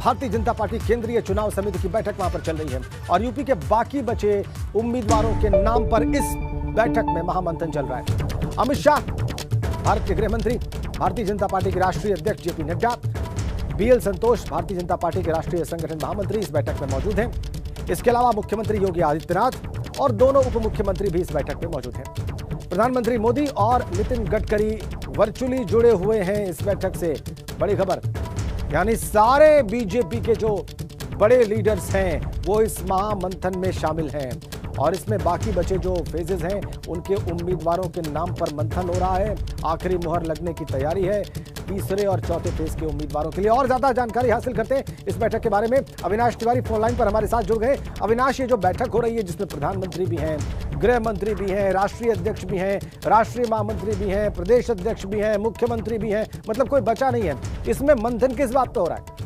Bharatiya Janata party केंद्रीय चुनाव समिति की बैठक वहां पर चल रही है और यूपी के बाकी बचे उम्मीदवारों के नाम पर इस बैठक में महामंथन चल रहा है। अमित शाह, भारत के गृह मंत्री, भारतीय जनता पार्टी के राष्ट्रीय अध्यक्ष जेपी नड्डा, बीएल संतोष, भारतीय जनता पार्टी के राष्ट्रीय संगठन महामंत्री इस बैठक में मौजूद हैं। इसके अलावा मुख्यमंत्री योगी आदित्यनाथ और दोनों उप मुख्यमंत्री भी इस बैठक में मौजूद हैं। प्रधानमंत्री मोदी और नितिन गडकरी वर्चुअली जुड़े हुए हैं इस बैठक से। बड़ी खबर, यानी सारे बीजेपी के जो बड़े लीडर्स हैं वो इस महामंथन में शामिल हैं और इसमें बाकी बचे जो फेजेस हैं उनके उम्मीदवारों के नाम पर मंथन हो रहा है। आखिरी मुहर लगने की तैयारी है तीसरे और चौथे फेज के उम्मीदवारों के लिए। और ज्यादा जानकारी हासिल करते हैं इस बैठक के बारे में। अविनाश तिवारी फोन लाइन पर हमारे साथ जुड़ गए। अविनाश, ये जो बैठक हो रही है जिसमें प्रधानमंत्री भी हैं, गृह मंत्री भी हैं, राष्ट्रीय अध्यक्ष भी हैं, राष्ट्रीय महामंत्री भी हैं, प्रदेश अध्यक्ष भी हैं, मुख्यमंत्री भी हैं, मतलब कोई बचा नहीं है, इसमें मंथन किस बात पर हो रहा है?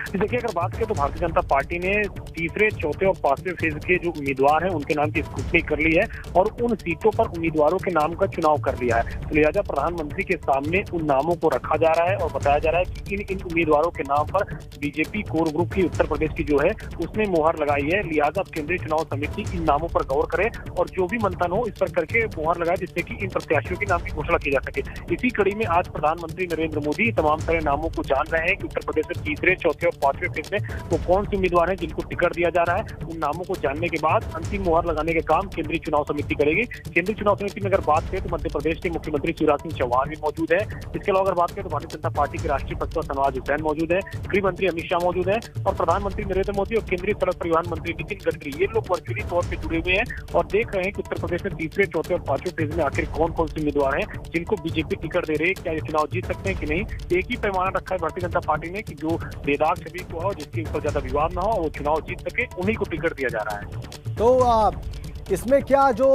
देखिए, अगर बात करें तो भारतीय जनता पार्टी ने तीसरे, चौथे और पांचवें फेज के जो उम्मीदवार हैं उनके नाम की स्क्रूटनी कर ली है और उन सीटों पर उम्मीदवारों के नाम का चुनाव कर लिया है। तो लिहाजा प्रधानमंत्री के सामने उन नामों को रखा जा रहा है और बताया जा रहा है कि इन उम्मीदवारों के नाम पर बीजेपी कोर ग्रुप की उत्तर प्रदेश की जो है उसने मुहर लगाई है। लिहाजा केंद्रीय चुनाव समिति इन नामों पर गौर करे और जो भी मंथन हो इस पर करके मुहर लगाए जिससे कि इन प्रत्याशियों के नाम की घोषणा की जा सके। इसी कड़ी में आज प्रधानमंत्री नरेंद्र मोदी तमाम सारे नामों को जान रहे हैं कि उत्तर प्रदेश में तीसरे, चौथे और पांचवें फेज में वो कौन से उम्मीदवार हैं जिनको टिकट दिया जा रहा है। उन नामों को जानने के बाद अंतिम मुहर लगाने का काम केंद्रीय चुनाव समिति करेगी। केंद्रीय चुनाव समिति में अगर बात करें तो मध्य प्रदेश के मुख्यमंत्री शिवराज सिंह चौहान भी मौजूद है। इसके अलावा अगर बात करें तो भारतीय जनता पार्टी के राष्ट्रीय प्रवक्ता शहनवाज हुसैन मौजूद है, गृह मंत्री अमित शाह मौजूद है और प्रधानमंत्री नरेंद्र मोदी और केंद्रीय सड़क परिवहन मंत्री नितिन गडकरी ये लोग वर्चुअली तौर पर जुड़े हुए हैं और देख रहे हैं कि उत्तर प्रदेश में तीसरे, चौथे और पांचवें फेज में आखिर कौन कौन से उम्मीदवार हैं जिनको बीजेपी टिकट दे रही है। क्या ये चुनाव जीत सकते हैं कि नहीं? एक ही पैमाना रखा है भारतीय जनता पार्टी ने कि जो बेदाग छवि को हो, जिसके ऊपर ज्यादा विवाद ना हो, वो चुनाव जीत सके, उन्हीं को टिकट दिया जा रहा है। तो इसमें क्या जो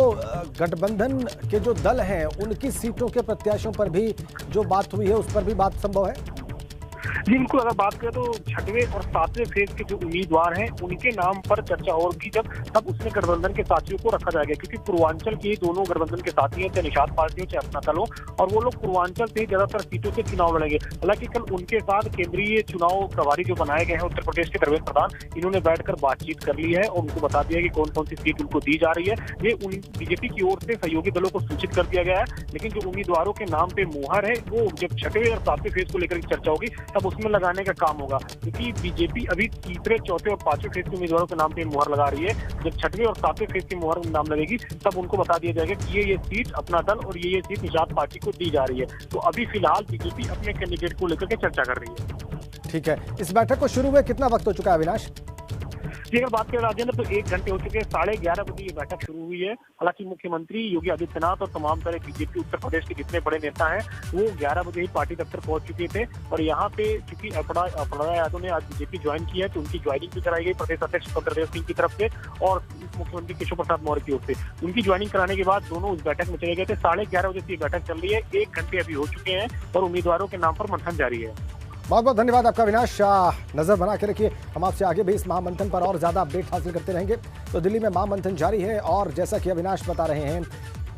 गठबंधन के जो दल हैं उनकी सीटों के प्रत्याशियों पर भी जो बात हुई है उस पर भी बात संभव है? जी बिल्कुल, अगर बात करें तो छठवें और सातवें फेज के जो उम्मीदवार हैं उनके नाम पर चर्चा होगी तब उसमें गठबंधन के साथियों को रखा जाएगा क्योंकि पूर्वांचल के दोनों गठबंधन के साथी हैं, चाहे निषाद पार्टी हो चाहे अपना दल हो, और वो लोग पूर्वांचल से ज्यादातर सीटों से चुनाव लड़ेंगे। हालांकि कल उनके साथ केंद्रीय चुनाव प्रभारी जो बनाए गए हैं उत्तर प्रदेश के धर्मेंद्र प्रधान, इन्होंने बैठकर बातचीत कर ली है और उनको बता दिया कि कौन कौन सी सीट उनको दी जा रही है। ये बीजेपी की ओर से सहयोगी दलों को सूचित कर दिया गया है, लेकिन जो उम्मीदवारों के नाम पे मुहर है वो जब छठवें और सातवें फेज को लेकर चर्चा होगी तब उसमें लगाने का काम होगा क्योंकि बीजेपी अभी तीसरे, चौथे और पांचवें फेज के उम्मीदवारों के नाम पे मुहर लगा रही है। जब छठवें और सातवें फेज की मुहर नाम लगेगी तब उनको बता दिया जाएगा कि ये सीट अपना दल और ये सीट निषाद पार्टी को दी जा रही है। तो अभी फिलहाल बीजेपी अपने कैंडिडेट को लेकर के चर्चा कर रही है। ठीक है, इस बैठक को शुरू हुए कितना वक्त हो चुका है अविनाश? अगर बात करें राजेंद्र तो 1 घंटे हो चुके हैं, 11:30 बजे ये बैठक शुरू हुई है। हालांकि मुख्यमंत्री योगी आदित्यनाथ और तमाम सारे बीजेपी उत्तर प्रदेश के जितने बड़े नेता हैं वो 11 बजे ही पार्टी दफ्तर पहुंच चुके थे और यहाँ पे चूंकि अपराधा यादव ने आज बीजेपी ज्वाइन की है तो उनकी ज्वाइनिंग भी कराई गई प्रदेश अध्यक्ष स्वतंत्र सिंह की तरफ से और मुख्यमंत्री केशव प्रसाद मौर्य की ओर से। उनकी ज्वाइनिंग कराने के बाद दोनों उस बैठक में चले गए थे। 11:30 बजे से ये बैठक चल रही है, 1 घंटे अभी हो चुके हैं और उम्मीदवारों के नाम पर मंथन जारी है। बहुत बहुत धन्यवाद आपका अविनाश। नजर बना के रखिए, हम आपसे आगे भी इस महामंथन पर और ज्यादा अपडेट हासिल करते रहेंगे। तो दिल्ली में महामंथन जारी है और जैसा कि अविनाश बता रहे हैं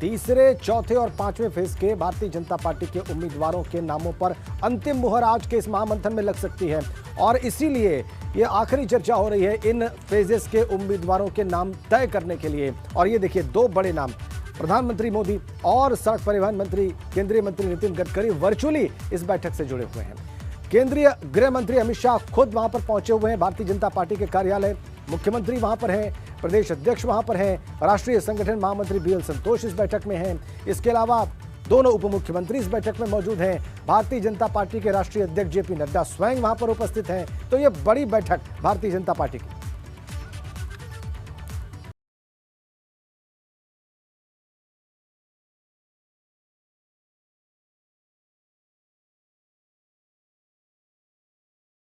तीसरे, चौथे और पांचवें फेज के भारतीय जनता पार्टी के उम्मीदवारों के नामों पर अंतिम मुहर आज के इस महामंथन में लग सकती है और इसीलिए ये आखिरी चर्चा हो रही है इन फेजेस के उम्मीदवारों के नाम तय करने के लिए। और ये देखिए, 2 बड़े नाम, प्रधानमंत्री मोदी और सड़क परिवहन मंत्री केंद्रीय मंत्री नितिन गडकरी वर्चुअली इस बैठक से जुड़े हुए हैं। केंद्रीय गृह मंत्री अमित शाह खुद वहां पर पहुंचे हुए हैं भारतीय जनता पार्टी के कार्यालय, मुख्यमंत्री वहां पर हैं, प्रदेश अध्यक्ष वहां पर हैं, राष्ट्रीय संगठन महामंत्री बीएल संतोष इस बैठक में हैं। इसके अलावा दोनों उप मुख्यमंत्री इस बैठक में मौजूद हैं। भारतीय जनता पार्टी के राष्ट्रीय अध्यक्ष जेपी नड्डा स्वयं वहां पर उपस्थित हैं। तो ये बड़ी बैठक भारतीय जनता पार्टी की।